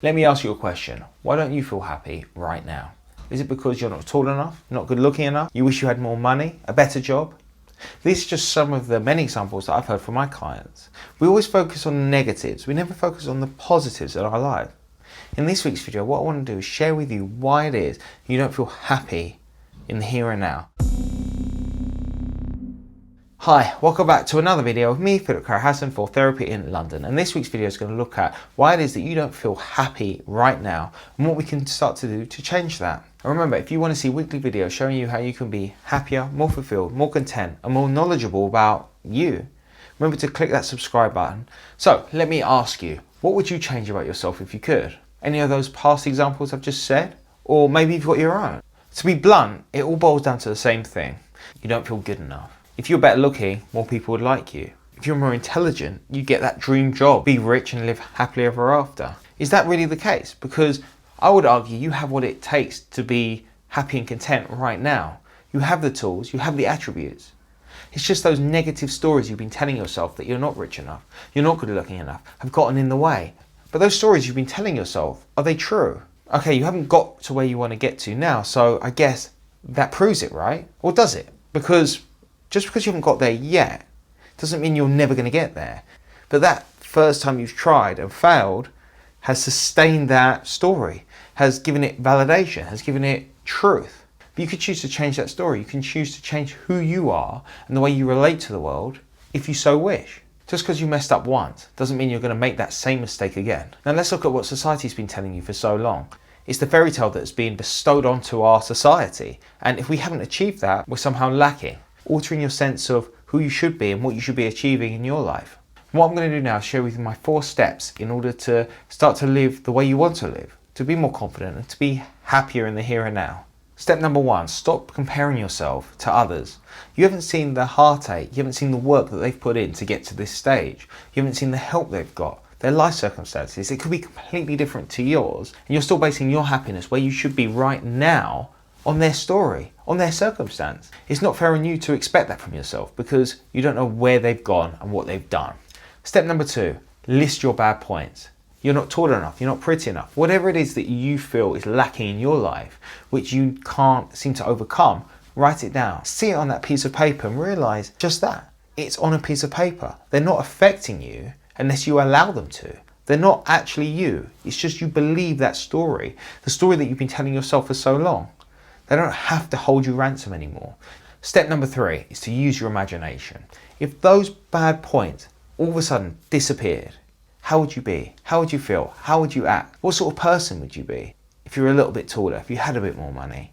Let me ask you a question. Why don't you feel happy right now? Is it because you're not tall enough, not good looking enough? You wish you had more money, a better job? These are just some of the many examples that I've heard from my clients. We always focus on the negatives. We never focus on the positives in our life. In this week's video, what I want to do is share with you why it is you don't feel happy in the here and now. Hi, welcome back to another video of me, Philip Hassan, for Therapy in London. And this week's video is going to look at why it is that you don't feel happy right now and what we can start to do to change that. And remember, if you want to see weekly videos showing you how you can be happier, more fulfilled, more content, and more knowledgeable about you, remember to click that subscribe button. So let me ask you, what would you change about yourself if you could? Any of those past examples I've just said? Or maybe you've got your own? To be blunt, it all boils down to the same thing. You don't feel good enough. If you're better looking, more people would like you. If you're more intelligent, you get that dream job, be rich and live happily ever after. Is that really the case? Because I would argue you have what it takes to be happy and content right now. You have the tools, you have the attributes. It's just those negative stories you've been telling yourself that you're not rich enough, you're not good looking enough, have gotten in the way. But those stories you've been telling yourself, are they true? Okay, you haven't got to where you want to get to now, so I guess that proves it, right? Or does it? Because just because you haven't got there yet doesn't mean you're never going to get there. But that first time you've tried and failed has sustained that story, has given it validation, has given it truth. But you could choose to change that story. You can choose to change who you are and the way you relate to the world if you so wish. Just because you messed up once doesn't mean you're going to make that same mistake again. Now let's look at what society's been telling you for so long. It's the fairy tale that's been bestowed onto our society. And if we haven't achieved that, we're somehow lacking, altering your sense of who you should be and what you should be achieving in your life. What I'm going to do now is share with you my 4 steps in order to start to live the way you want to live, to be more confident and to be happier in the here and now. Step number 1, stop comparing yourself to others. You haven't seen the heartache, you haven't seen the work that they've put in to get to this stage. You haven't seen the help they've got, their life circumstances. It could be completely different to yours, and you're still basing your happiness where you should be right now on their story, on their circumstance. It's not fair on you to expect that from yourself because you don't know where they've gone and what they've done. Step number 2, list your bad points. You're not tall enough, you're not pretty enough. Whatever it is that you feel is lacking in your life, which you can't seem to overcome, write it down. See it on that piece of paper and realize just that. It's on a piece of paper. They're not affecting you unless you allow them to. They're not actually you. It's just you believe that story, the story that you've been telling yourself for so long. They don't have to hold you ransom anymore. Step number 3 is to use your imagination. If those bad points all of a sudden disappeared, how would you be? How would you feel? How would you act? What sort of person would you be if you were a little bit taller, if you had a bit more money?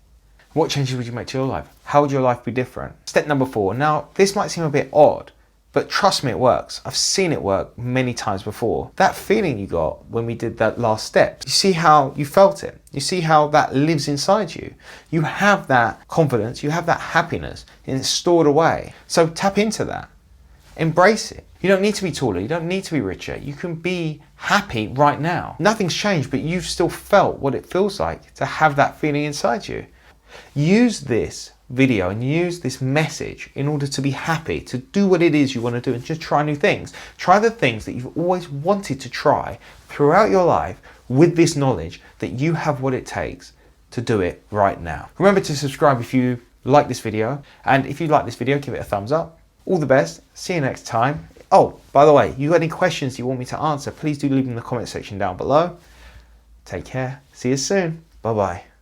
What changes would you make to your life? How would your life be different? Step number 4. Now, this might seem a bit odd, but trust me, it works. I've seen it work many times before. That feeling you got when we did that last step, you see how you felt it. You see how that lives inside you. You have that confidence, you have that happiness, and it's stored away. So tap into that. Embrace it. You don't need to be taller, you don't need to be richer. You can be happy right now. Nothing's changed, but you've still felt what it feels like to have that feeling inside you. Use this video and use this message in order to be happy, to do what it is you want to do and just try new things. Try the things that you've always wanted to try throughout your life with this knowledge that you have what it takes to do it right now. Remember to subscribe if you like this video, and if you like this video, give it a thumbs up. All the best. See you next time. Oh, by the way, you got any questions you want me to answer, please do leave them in the comment section down below. Take care. See you soon. Bye-bye.